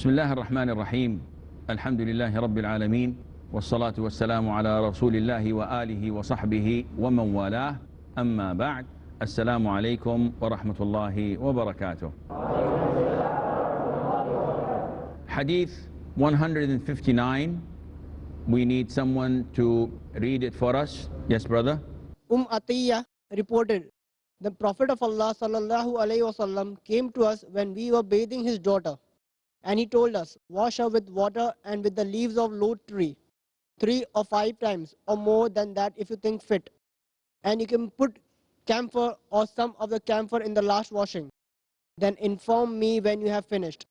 بسم الله الرحمن الرحيم الحمد لله رب العالمين والصلاة والسلام على رسول الله وآله وصحبه ومن والاه أما بعد السلام عليكم ورحمة الله وبركاته. Hadith 159. We need someone to read it for us. Yes, brother. Atiyah reported, the Prophet of Allah sallallahu alaihi wasallam came to us when we were bathing his daughter, and he told us, wash her with water and with the leaves of lote tree 3 or 5 times or more than that if you think fit, and you can put camphor or some of the camphor in the last washing. Then inform me when you have finished.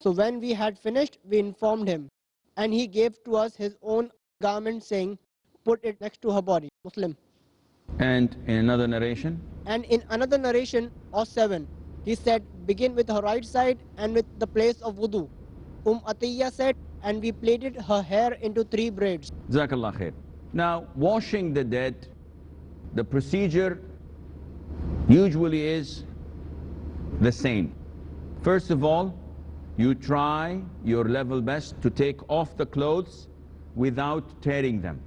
So when we had finished, we informed him, and he gave to us his own garment, saying, put it next to her body. Muslim. And in another narration, And in another narration, or 7, he said, begin with her right side and with the place of wudu. Atiyah said, and we plaited her hair into 3 braids. Jazakallah khair. Now, washing the dead, the procedure usually is the same. First of all, you try your level best to take off the clothes without tearing them.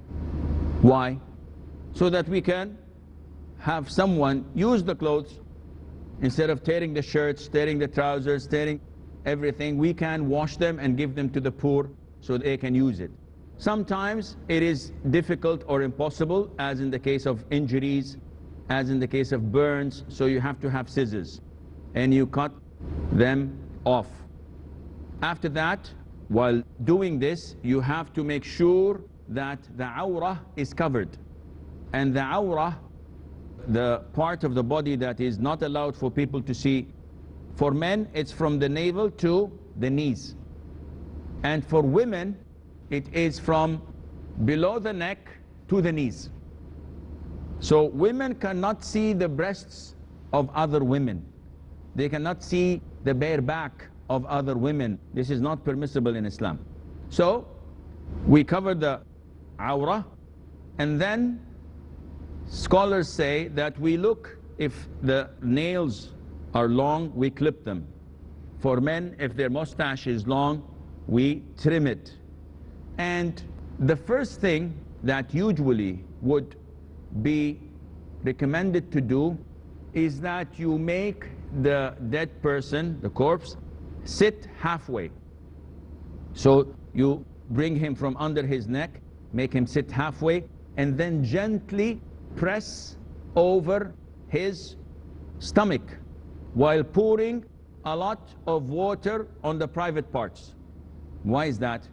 Why? So that we can have someone use the clothes. Instead of tearing the shirts, tearing the trousers, tearing everything, we can wash them and give them to the poor so they can use it. Sometimes it is difficult or impossible, as in the case of injuries, as in the case of burns, so you have to have scissors and you cut them off. After that, while doing this, you have to make sure that the awrah is covered. And the awrah, the part of the body that is not allowed for people to see, for men it's from the navel to the knees, and for women it is from below the neck to the knees. So women cannot see the breasts of other women, they cannot see the bare back of other women. This is not permissible in Islam. So we cover the awrah, and then scholars say that we look, if the nails are long, we clip them. For men, if their mustache is long, we trim it. And the first thing that usually would be recommended to do is that you make the dead person, the corpse, sit halfway. So you bring him from under his neck, make him sit halfway, and then gently press over his stomach while pouring a lot of water on the private parts. Why is that?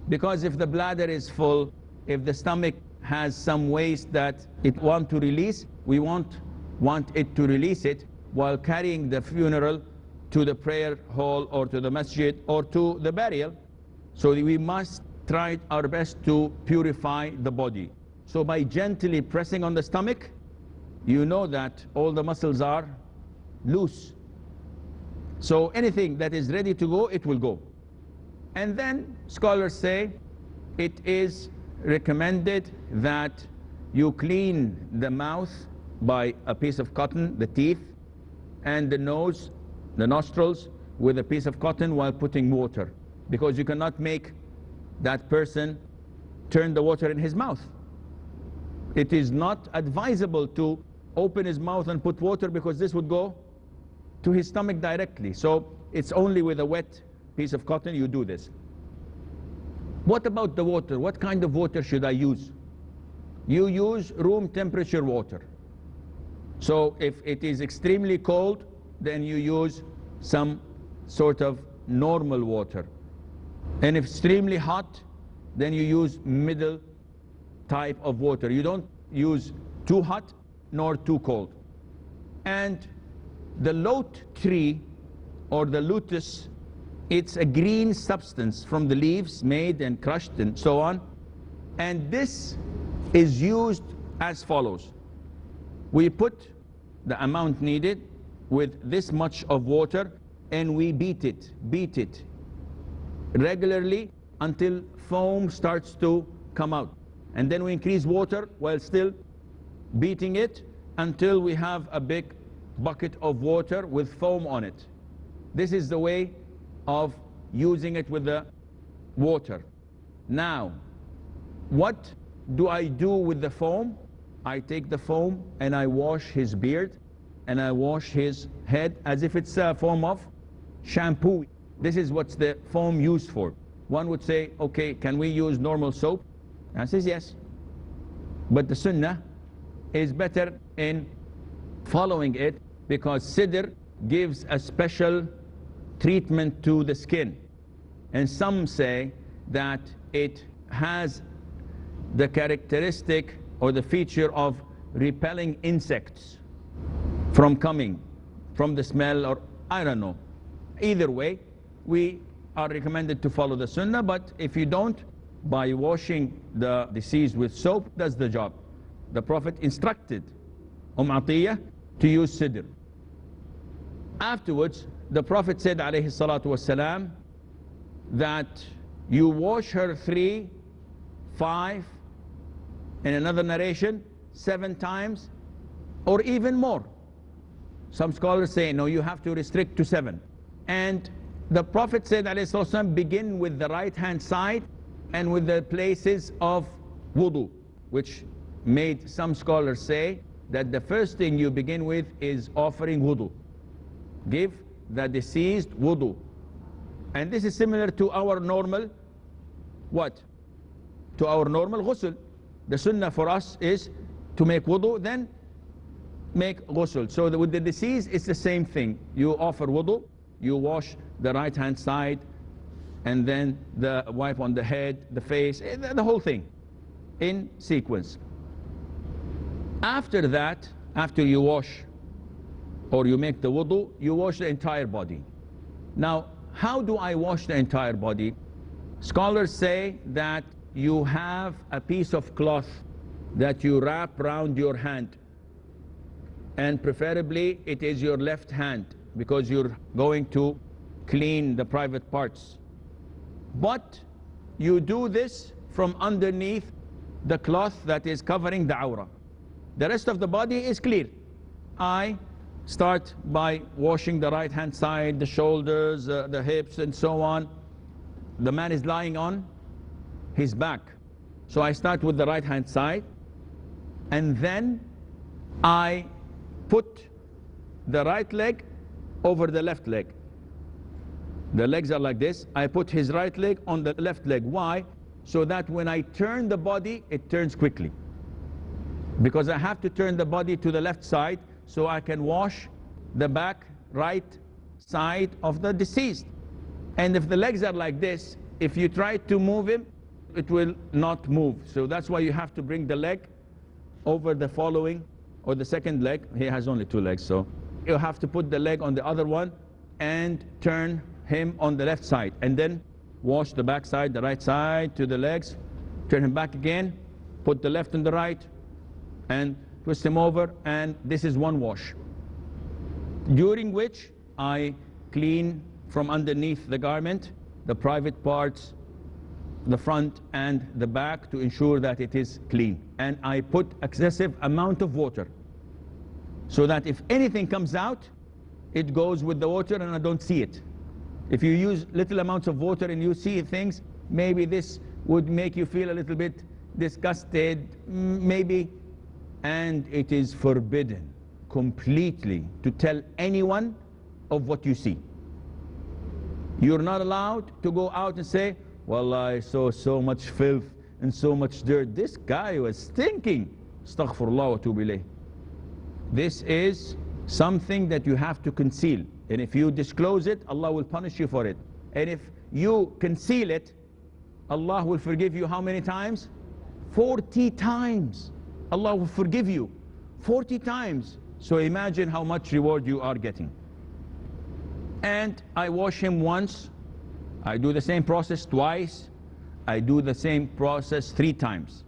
Because if the bladder is full, if the stomach has some waste that it wants to release, we want it to release it while carrying the funeral to the prayer hall or to the masjid or to the burial. So we must try our best to purify the body. So by gently pressing on the stomach, you know that all the muscles are loose. So anything that is ready to go, it will go. And then scholars say it is recommended that you clean the mouth by a piece of cotton, the teeth, and the nose, the nostrils, with a piece of cotton while putting water, because you cannot make that person turn the water in his mouth. It is not advisable to open his mouth and put water, because this would go to his stomach directly. So it's only with a wet piece of cotton you do this. What about the water? What kind of water should I use? You use room temperature water. So if it is extremely cold, then you use some sort of normal water. And if extremely hot, then you use middle type of water. You don't use too hot nor too cold. And the lote tree or the lotus, it's a green substance from the leaves made and crushed and so on. And this is used as follows. We put the amount needed with this much of water, and we beat it regularly until foam starts to come out. And then we increase water while still beating it until we have a big bucket of water with foam on it. This is the way of using it with the water. Now, what do I do with the foam? I take the foam and I wash his beard and I wash his head as if it's a form of shampoo. This is what's the foam used for. One would say, okay, can we use normal soap? And I says yes. But the sunnah is better in following it because sidr gives a special treatment to the skin. And some say that it has the characteristic or the feature of repelling insects from coming, from the smell, or I don't know. Either way, we are recommended to follow the sunnah, but if you don't, by washing the deceased with soap, does the job. The Prophet instructed Atiyah to use sidr. Afterwards, the Prophet said, alayhi salatu wasalam, that you wash her 3, 5, in another narration, 7 times, or even more. Some scholars say, no, you have to restrict to 7. And the Prophet said, alayhi salatu wasalam, begin with the right hand side and with the places of wudu, which made some scholars say that the first thing you begin with is offering wudu. Give the deceased wudu. And this is similar to our normal, what? To our normal ghusl. The sunnah for us is to make wudu, then make ghusl. So with the deceased, it's the same thing. You offer wudu, you wash the right hand side, and then the wipe on the head, the face, the whole thing in sequence. After that, after you wash or you make the wudu, you wash the entire body. Now, how do I wash the entire body? Scholars say that you have a piece of cloth that you wrap around your hand, and preferably it is your left hand because you're going to clean the private parts. But you do this from underneath the cloth that is covering the awrah. The rest of the body is clear. I start by washing the right hand side, the shoulders, the hips, and so on. The man is lying on his back. So I start with the right hand side, and then I put the right leg over the left leg. The legs are like this. I put his right leg on the left leg. Why? So that when I turn the body, it turns quickly. Because I have to turn the body to the left side so I can wash the back right side of the deceased. And if the legs are like this, if you try to move him, it will not move. So that's why you have to bring the leg over the following, or the second leg. He has only 2 legs, so you have to put the leg on the other one and turn him on the left side, and then wash the back side, the right side to the legs, turn him back again, put the left and the right, and twist him over, and this is one wash, during which I clean from underneath the garment the private parts, the front and the back, to ensure that it is clean. And I put excessive amount of water so that if anything comes out, it goes with the water and I don't see it. If you use little amounts of water and you see things, maybe this would make you feel a little bit disgusted, maybe. And it is forbidden completely to tell anyone of what you see. You're not allowed to go out and say, well, I saw so much filth and so much dirt. This guy was stinking. Astaghfirullah wa tubu ilayh. This is something that you have to conceal. And if you disclose it, Allah will punish you for it. And if you conceal it, Allah will forgive you how many times? 40 times. Allah will forgive you 40 times. So imagine how much reward you are getting. And I wash him once. I do the same process twice. I do the same process 3 times.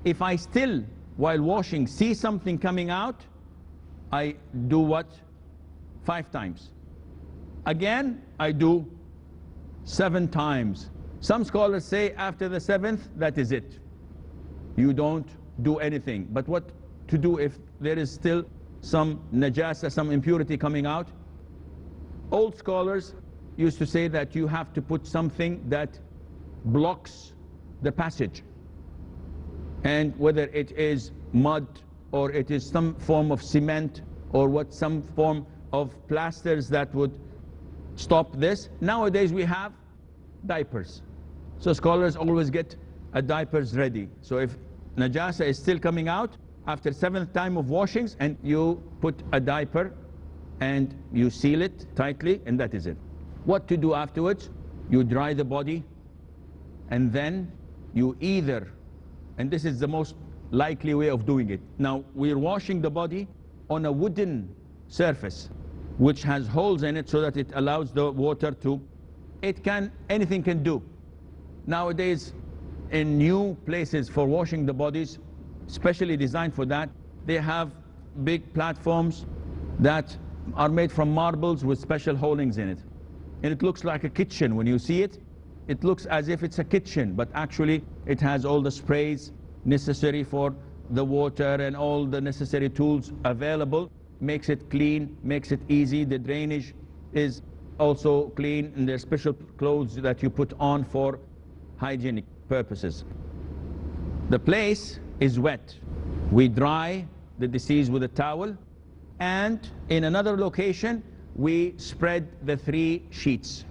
If I still, while washing, see something coming out, I do what? 5 times. Again, I do 7 times. Some scholars say after the 7th, that is it. You don't do anything. But what to do if there is still some najasa, some impurity coming out? Old scholars used to say that you have to put something that blocks the passage. And whether it is mud or it is some form of cement or some form of plasters that would stop this. Nowadays we have diapers. So scholars always get a diapers ready. So if najasa is still coming out after 7th time of washings, and you put a diaper and you seal it tightly, and that is it. What to do afterwards? You dry the body, and then you either, and this is the most likely way of doing it. Now, we're washing the body on a wooden surface which has holes in it so that it allows the water to, anything can do. Nowadays, in new places for washing the bodies, specially designed for that, they have big platforms that are made from marbles with special holdings in it. And it looks like a kitchen. When you see it, it looks as if it's a kitchen, but actually it has all the sprays necessary for the water and all the necessary tools available. Makes it clean, makes it easy. The drainage is also clean, and there's special clothes that you put on for hygienic purposes. The place is wet. We dry the deceased with a towel, and in another location we spread the 3 sheets.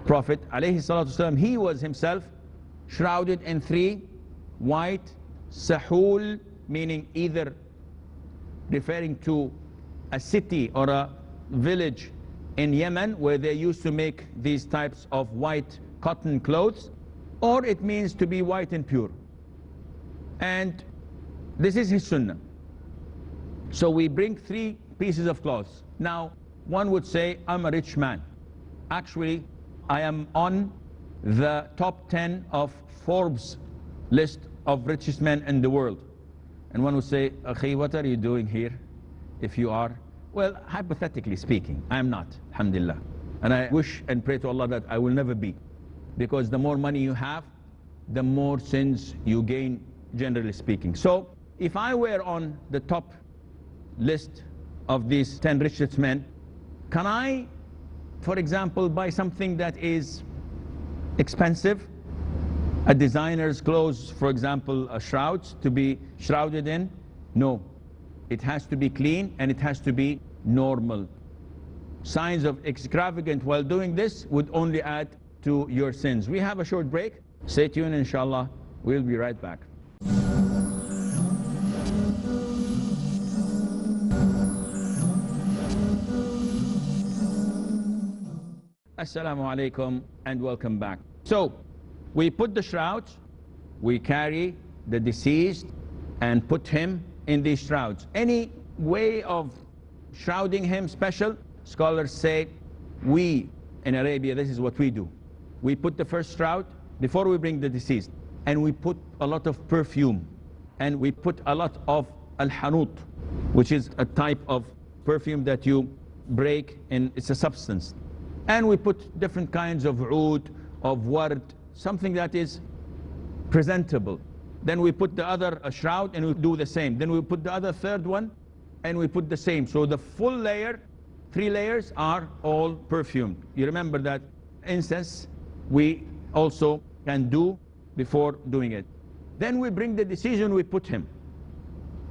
Prophet ﷺ, he was himself shrouded in 3 white sahul, meaning either referring to a city or a village in Yemen where they used to make these types of white cotton clothes, or it means to be white and pure. And this is his sunnah. So we bring 3 pieces of cloths. Now, one would say, I'm a rich man. Actually, I am on the top 10 of Forbes list of richest men in the world. And one would say, Akhi, what are you doing here if you are? Well, hypothetically speaking, I am not, alhamdulillah. And I wish and pray to Allah that I will never be. Because the more money you have, the more sins you gain, generally speaking. So, if I were on the top list of these 10 richest men, can I, for example, buy something that is expensive? A designer's clothes, for example, a shroud to be shrouded in? No. It has to be clean and it has to be normal. Signs of extravagant while doing this would only add to your sins. We have a short break. Stay tuned, inshallah. We'll be right back. Assalamu alaikum and welcome back. So, we put the shrouds, we carry the deceased and put him in these shrouds. Any way of shrouding him special? Scholars say, we in Arabia, this is what we do. We put the first shroud before we bring the deceased, and we put a lot of perfume, and we put a lot of al-hanut, which is a type of perfume that you break, and it's a substance. And we put different kinds of oud, of ward, something that is presentable. Then we put the other shroud and we do the same. Then we put the other 3rd one and we put the same. So the full layer, 3 layers are all perfumed. You remember that incense we also can do before doing it. Then we bring the deceased and we put him.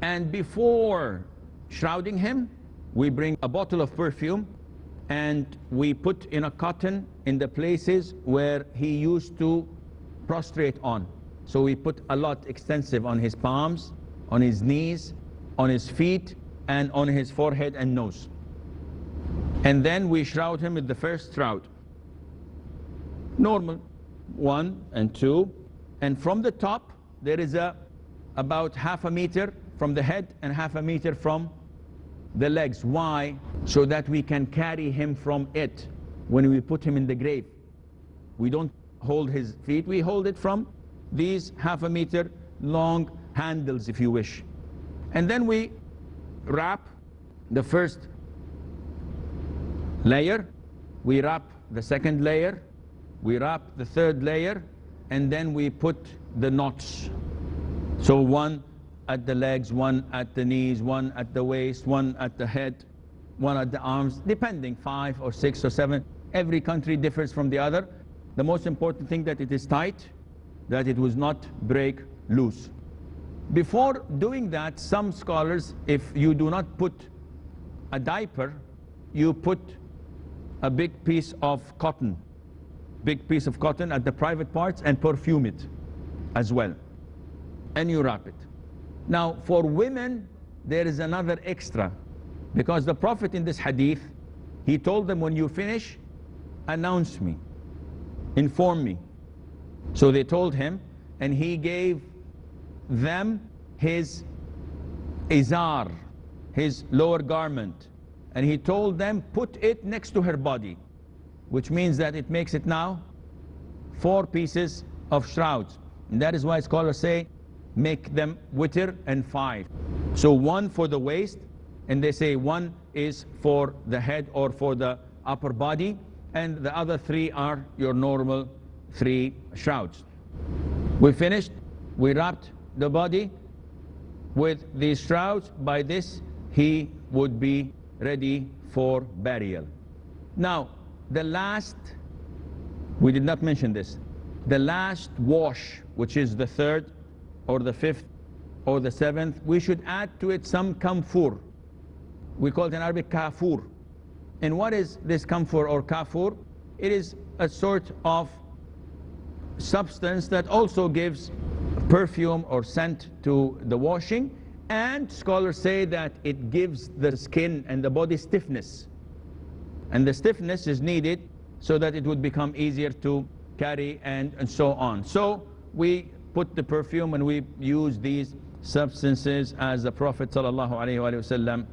And before shrouding him, we bring a bottle of perfume and we put in a cotton in the places where he used to prostrate on. So we put a lot extensive on his palms, on his knees, on his feet, and on his forehead and nose. And then we shroud him with the first shroud. Normal, 1 and 2. And from the top, there is about half a meter from the head and half a meter from the legs. Why? So that we can carry him from it when we put him in the grave. We don't hold his feet, we hold it from these half a meter long handles, if you wish. And then we wrap the first layer, we wrap the second layer, we wrap the 3rd layer, and then we put the knots. So 1 at the legs, 1 at the knees, 1 at the waist, 1 at the head, 1 at the arms, depending, 5 or 6 or 7. Every country differs from the other. The most important thing that it is tight, that it was not break loose. Before doing that, some scholars, if you do not put a diaper, you put a big piece of cotton at the private parts and perfume it as well, and you wrap it. Now for women there is another extra, because the Prophet in this hadith, he told them, when you finish, announce me, inform me. So they told him, and he gave them his izar, his lower garment, and he told them, put it next to her body, which means that it makes it now 4 pieces of shrouds. And that is why scholars say make them witr and 5. So 1 for the waist, and they say 1 is for the head or for the upper body, and the other 3 are your normal 3 shrouds. We finished, we wrapped the body with these shrouds. By this he would be ready for burial. Now the last, we did not mention this, the last wash, which is the 3rd or the 5th or the 7th, we should add to it some kamfur. We call it in Arabic kafur. And what is this kamfur or kafur? It is a sort of substance that also gives perfume or scent to the washing, and scholars say that it gives the skin and the body stiffness, and the stiffness is needed so that it would become easier to carry and so on. So we put the perfume and we use these substances as the Prophet ﷺ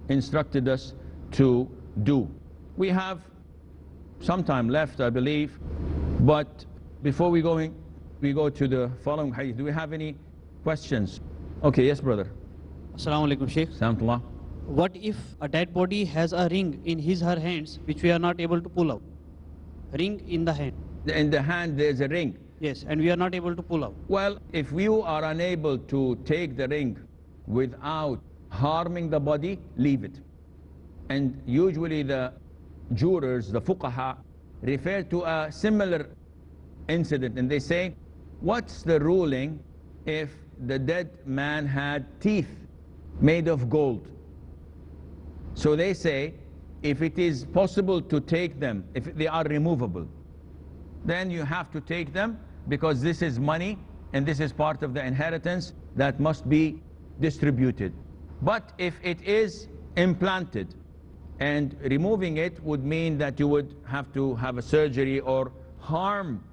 instructed us to do. We have some time left, I believe, but before we go to the following hadith, do we have any questions? Okay, yes, brother. Assalamu alaikum, Sheikh. Assalamu. What if a dead body has a ring in her hands which we are not able to pull out? Ring in the hand. In the hand there's a ring. Yes, and we are not able to pull out. Well, if you are unable to take the ring without harming the body, leave it. And usually the jurors, the fuqaha, refer to a similar incident, and they say, what's the ruling if the dead man had teeth made of gold? So they say, if it is possible to take them, if they are removable, then you have to take them, because this is money and this is part of the inheritance that must be distributed. But if it is implanted, and removing it would mean that you would have to have a surgery or harm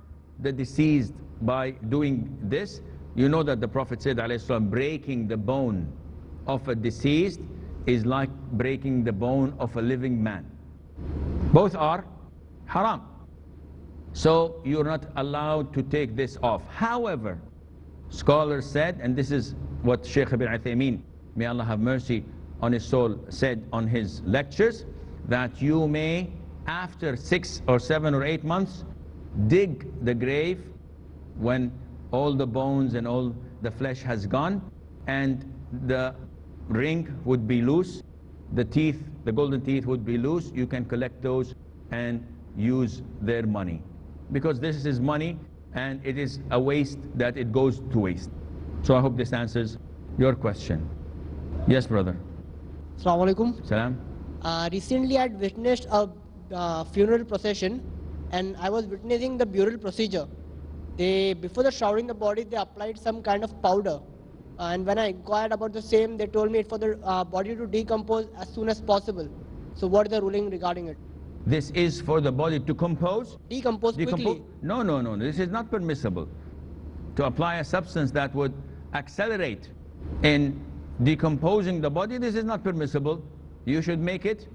the deceased by doing this. You know that the Prophet said, ﷺ, breaking the bone of a deceased is like breaking the bone of a living man. Both are haram. So you're not allowed to take this off. However, scholars said, and this is what Shaykh ibn Uthaymeen, may Allah have mercy on his soul, said on his lectures, that you may, after 6 or 7 or 8 months, dig the grave when all the bones and all the flesh has gone, and the ring would be loose, the teeth, the golden teeth would be loose. You can collect those and use their money, because this is money and it is a waste that it goes to waste. So I hope this answers your question. Yes, brother. Assalamu alaikum. Salam. Recently I had witnessed a funeral procession, and I was witnessing the burial procedure. Before the shrouding the body, they applied some kind of powder, and when I inquired about the same, they told me it's for the body to decompose as soon as possible. So what is the ruling regarding it? This is for the body to Decompose quickly. No. This is not permissible. To apply a substance that would accelerate in decomposing the body, this is not permissible. You should make it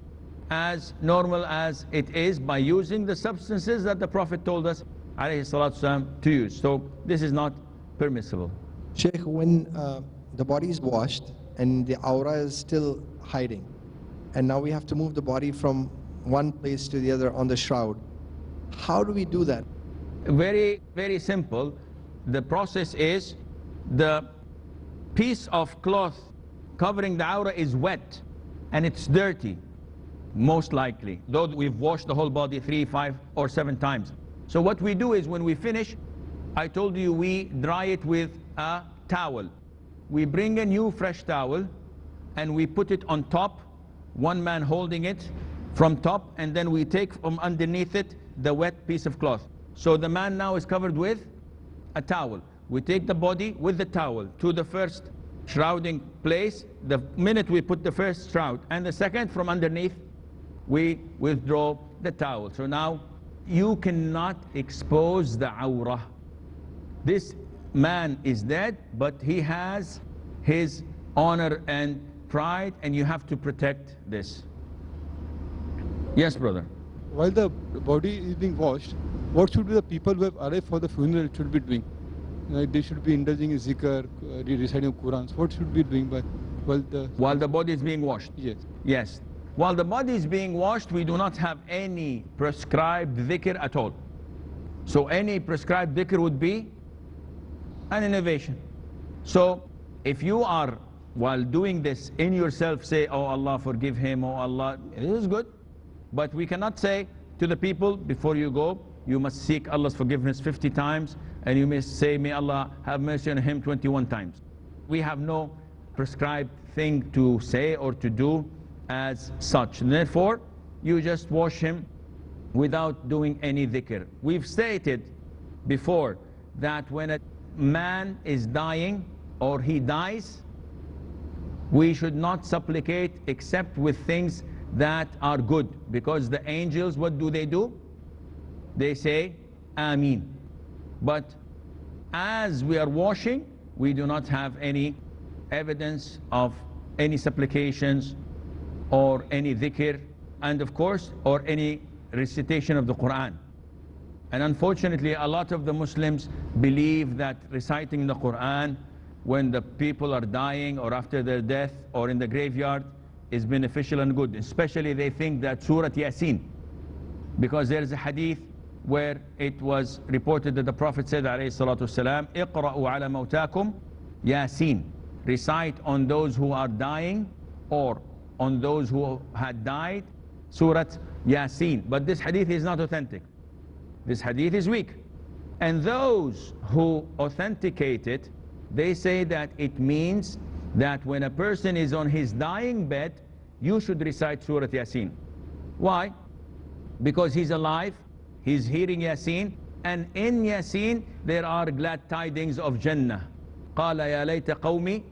as normal as it is by using the substances that the Prophet told us ﷺ to use. So this is not permissible. Sheikh, when the body is washed and the aura is still hiding, and now we have to move the body from one place to the other on the shroud, how do we do that? Very, very simple. The process is, the piece of cloth covering the aura is wet and it's dirty. most likely, though we've washed the whole body 3, 5, or 7 times. So what we do is when we finish, I told you we dry it with a towel. We bring a new fresh towel and we put it on top, one man holding it from top, and then we take from underneath it the wet piece of cloth. So the man now is covered with a towel. We take the body with the towel to the first shrouding place. The minute we put the first shroud and the second, from underneath we withdraw the towel. So now you cannot expose the awrah. This man is dead, but he has his honor and pride, and you have to protect this. Yes, brother. While the body is being washed, what should be the people who have arrived for the funeral should be doing? They should be indulging in zikr, reciting Qurans. What should be doing while the body is being washed? Yes. Yes. While the body is being washed, we do not have any prescribed dhikr at all. So any prescribed dhikr would be an innovation. So if you are, while doing this in yourself, say, oh Allah forgive him, oh Allah, it is good. But we cannot say to the people, before you go, you must seek Allah's forgiveness 50 times, and you must say, may Allah have mercy on him 21 times. We have no prescribed thing to say or to do as such. And therefore, you just wash him without doing any dhikr. We've stated before that when a man is dying or he dies, we should not supplicate except with things that are good, because the angels, what do? They say Ameen. But as we are washing, we do not have any evidence of any supplications or any dhikr, and of course, or any recitation of the Quran. And unfortunately, a lot of the Muslims believe that reciting the Quran when the people are dying or after their death or in the graveyard is beneficial and good. Especially they think that Surah Yasin, because there is a hadith where it was reported that the Prophet said, alayhi salatu wasalam, "Iqra'u ala mawtakum Yasin." Recite on those who are dying or on those who had died, Surah Yasin. But this hadith is not authentic. This hadith is weak. And those who authenticate it, they say that it means that when a person is on his dying bed, you should recite Surah Yasin. Why? Because he's alive, he's hearing Yasin, and in Yasin there are glad tidings of Jannah. قال يا ليت قومي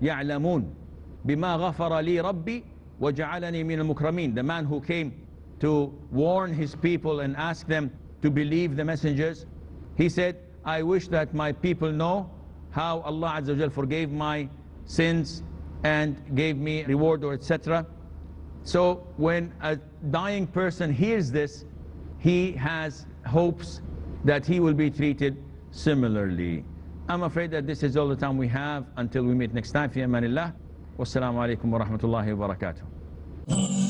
يعلمون بما غفر لي ربي وجعلني من المكرمين. The man who came to warn his people and ask them to believe the messengers, he said, I wish that my people know how Allah Azza wa Jal forgave my sins and gave me reward, or etc. So when a dying person hears this, he has hopes that he will be treated similarly. I'm afraid that this is all the time we have. Until we meet next time, fi amanillah. Wassalamu alaikum wa rahmatullahi wa barakatuh.